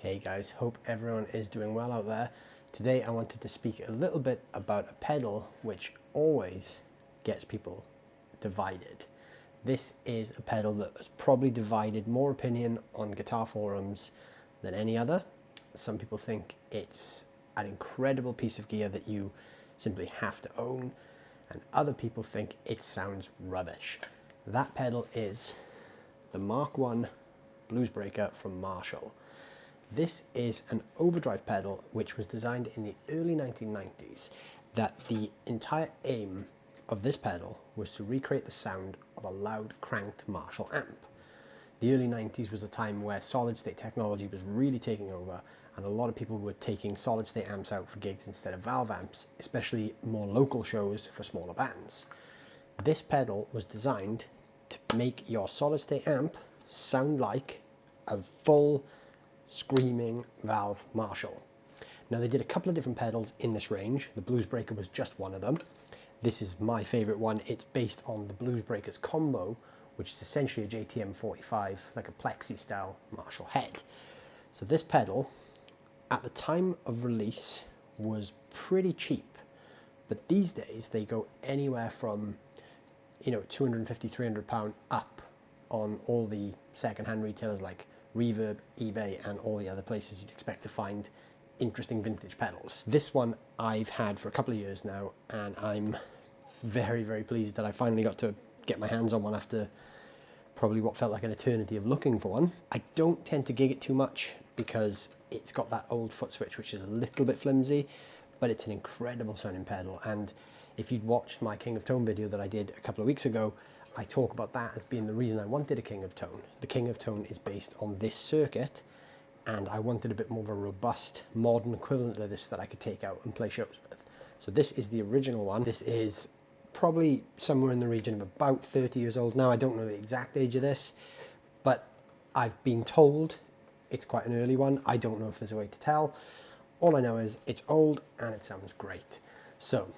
Hey guys, hope everyone is doing well out there. Today I wanted to speak a little bit about a pedal which always gets people divided. This is a pedal that has probably divided more opinion on guitar forums than any other. Some people think it's an incredible piece of gear that you simply have to own, and other people think it sounds rubbish. That pedal is the Mk1 Bluesbreaker from Marshall. This is an overdrive pedal which was designed in the early 1990s. That the entire aim of this pedal was to recreate the sound of a loud cranked Marshall amp. The early 90s was a time where solid state technology was really taking over, and a lot of people were taking solid state amps out for gigs instead of valve amps, especially more local shows for smaller bands. This pedal was designed to make your solid state amp sound like a full screaming valve Marshall. Now they did a couple of different pedals in this range. The Bluesbreaker was just one of them. This is my favorite one. It's based on the Bluesbreaker's combo, which is essentially a JTM 45, like a plexi style Marshall head. So this pedal at the time of release was pretty cheap, but these days they go anywhere from, you know, 250, 300 pound up on all the secondhand retailers like Reverb, eBay, and all the other places you'd expect to find interesting vintage pedals. This one I've had for a couple of years now, and I'm very, very pleased that I finally got to get my hands on one after probably what felt like an eternity of looking for one. I don't tend to gig it too much because it's got that old foot switch which is a little bit flimsy, but it's an incredible sounding pedal. And if you'd watched my King of Tone video that I did a couple of weeks ago, I talk about that as being the reason I wanted a King of Tone. The King of Tone is based on this circuit, and I wanted a bit more of a robust, modern equivalent of this that I could take out and play shows with. So this is the original one. This is probably somewhere in the region of about 30 years old now. I don't know the exact age of this, but I've been told it's quite an early one. I don't know if there's a way to tell. All I know is it's old and it sounds great. So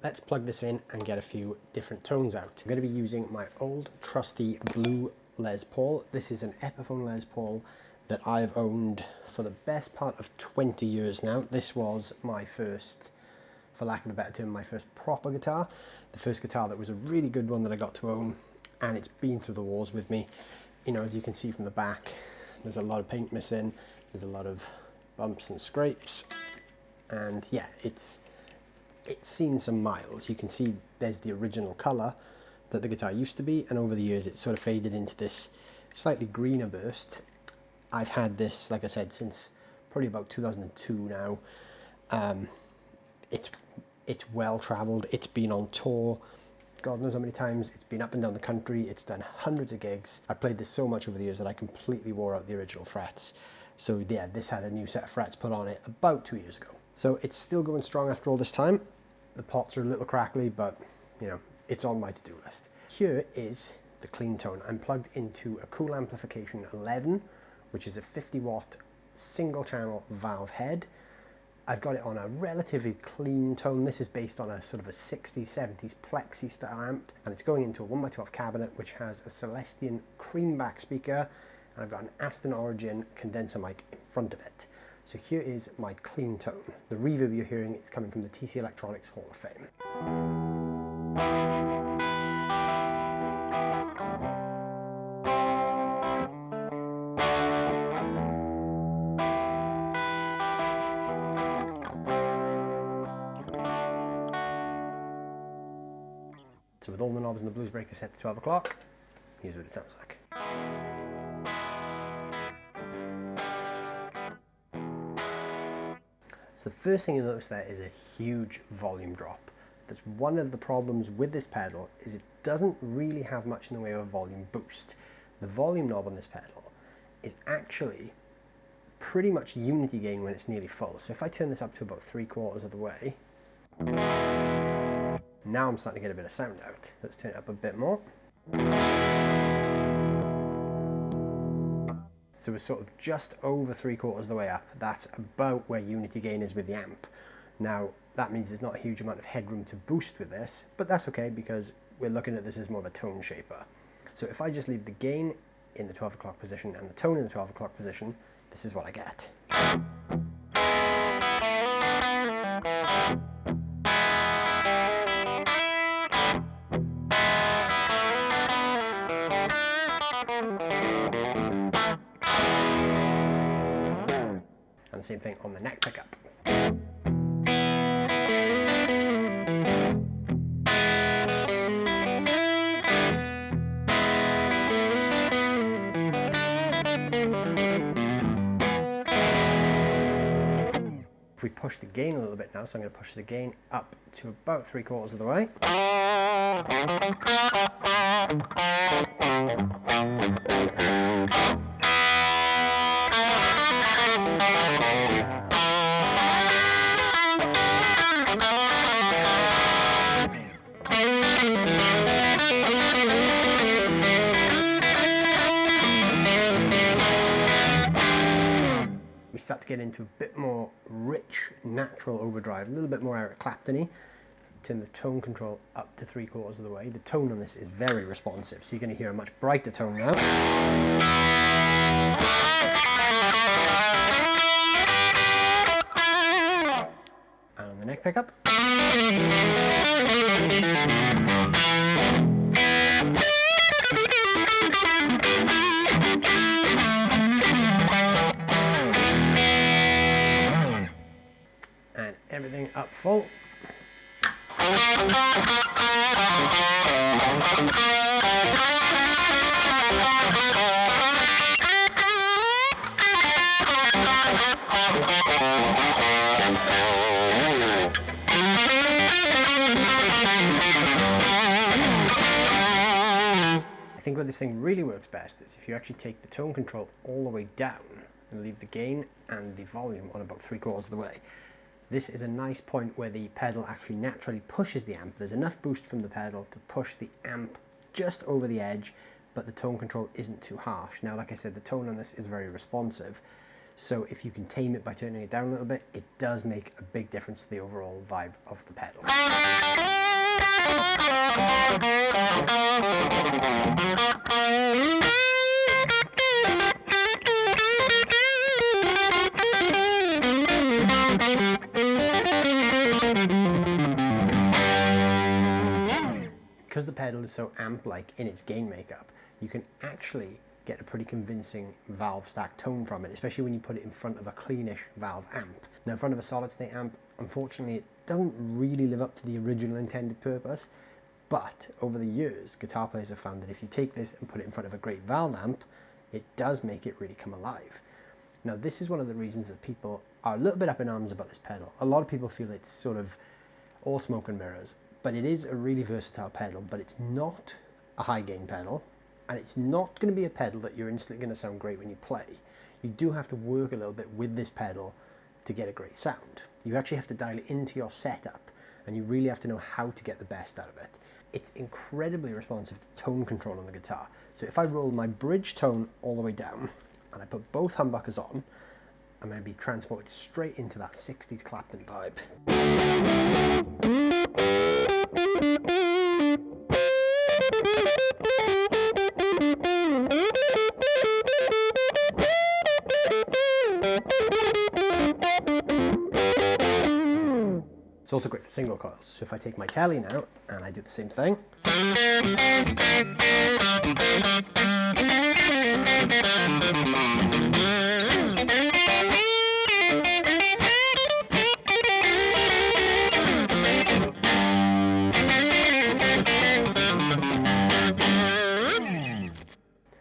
let's plug this in and get a few different tones out. I'm going to be using my old trusty blue Les Paul. This is an Epiphone Les Paul that I've owned for the best part of 20 years now. This was my first, for lack of a better term, my first proper guitar. The first guitar that was a really good one that I got to own, and it's been through the wars with me. You know, as you can see from the back, there's a lot of paint missing, there's a lot of bumps and scrapes, and yeah, it's seen some miles. You can see there's the original color that the guitar used to be, and over the years it's sort of faded into this slightly greener burst. I've had this, like I said, since probably about 2002 now. It's well traveled, it's been on tour, God knows how many times, it's been up and down the country, it's done hundreds of gigs. I played this so much over the years that I completely wore out the original frets. So yeah, this had a new set of frets put on it about 2 years ago. So it's still going strong after all this time. The pots are a little crackly, but you know, it's on my to-do list. Here is the clean tone. I'm plugged into a Cool Amplification 11, which is a 50 watt single channel valve head. I've got it on a relatively clean tone. This is based on a sort of a 60s, 70s plexi style amp, and it's going into a 1x12 cabinet which has a Celestion creamback speaker, and I've got an Aston Origin condenser mic in front of it. So here is my clean tone. The reverb you're hearing is coming from the TC Electronics Hall of Fame. So with all the knobs in the Bluesbreaker set to 12 o'clock, here's what it sounds like. So the first thing you'll notice there is a huge volume drop. That's one of the problems with this pedal, is it doesn't really have much in the way of a volume boost. The volume knob on this pedal is actually pretty much unity gain when it's nearly full. So if I turn this up to about 3/4 of the way, now I'm starting to get a bit of sound out. Let's turn it up a bit more. So we're sort of just over 3/4 of the way up. That's about where unity gain is with the amp. Now, that means there's not a huge amount of headroom to boost with this, but that's okay because we're looking at this as more of a tone shaper. So if I just leave the gain in the 12 o'clock position and the tone in the 12 o'clock position, this is what I get. And the same thing on the neck pickup. If we push the gain a little bit now, so I'm going to push the gain up to about 3/4 of the way. We start to get into a bit more rich, natural overdrive, a little bit more Eric Clapton-y. Turn the tone control up to 3/4 of the way. The tone on this is very responsive, so you're going to hear a much brighter tone now. And on the neck pickup. And everything up full. I think where this thing really works best is if you actually take the tone control all the way down and leave the gain and the volume on about 3/4 of the way. This is a nice point where the pedal actually naturally pushes the amp. There's enough boost from the pedal to push the amp just over the edge, but the tone control isn't too harsh. Now, like I said, the tone on this is very responsive, so if you can tame it by turning it down a little bit, it does make a big difference to the overall vibe of the pedal. Because the pedal is so amp-like in its gain makeup, you can actually get a pretty convincing valve stack tone from it, especially when you put it in front of a cleanish valve amp. Now, in front of a solid state amp, unfortunately, it doesn't really live up to the original intended purpose, but over the years, guitar players have found that if you take this and put it in front of a great valve amp, it does make it really come alive. Now, this is one of the reasons that people are a little bit up in arms about this pedal. A lot of people feel it's sort of all smoke and mirrors, but it is a really versatile pedal, but it's not a high gain pedal, and it's not going to be a pedal that you're instantly going to sound great when you play. You do have to work a little bit with this pedal to get a great sound. You actually have to dial it into your setup, and you really have to know how to get the best out of it. It's incredibly responsive to tone control on the guitar. So if I roll my bridge tone all the way down, and I put both humbuckers on, I'm going to be transported straight into that 60s Clapton vibe. It's also great for single coils. So if I take my telly now and I do the same thing.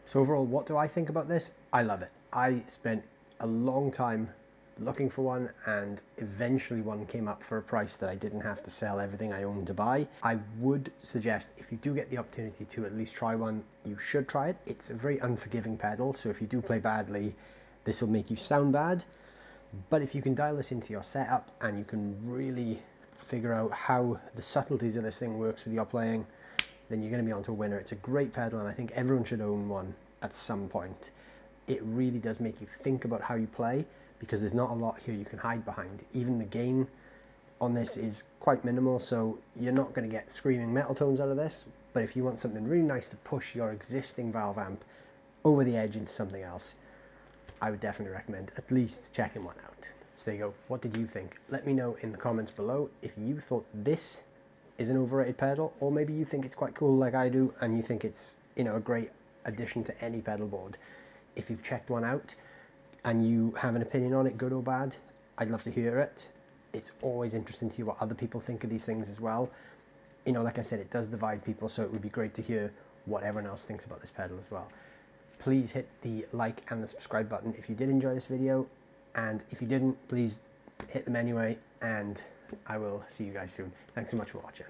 So overall, what do I think about this? I love it. I spent a long time looking for one, and eventually one came up for a price that I didn't have to sell everything I owned to buy. I would suggest if you do get the opportunity to at least try one, you should try it. It's a very unforgiving pedal, so if you do play badly, this will make you sound bad. But if you can dial this into your setup and you can really figure out how the subtleties of this thing works with your playing, then you're going to be onto a winner. It's a great pedal, and I think everyone should own one at some point. It really does make you think about how you play, because there's not a lot here you can hide behind. Even the gain on this is quite minimal, so you're not going to get screaming metal tones out of this. But if you want something really nice to push your existing valve amp over the edge into something else, I would definitely recommend at least checking one out. So there you go. What did you think? Let me know in the comments below if you thought this is an overrated pedal, or maybe you think it's quite cool like I do and you think it's, you know, a great addition to any pedal board. If you've checked one out and you have an opinion on it, good or bad, I'd love to hear it. It's always interesting to hear what other people think of these things as well. You know, like I said, it does divide people, so it would be great to hear what everyone else thinks about this pedal as well. Please hit the like and the subscribe button if you did enjoy this video, and if you didn't, please hit them anyway, and I will see you guys soon. Thanks so much for watching.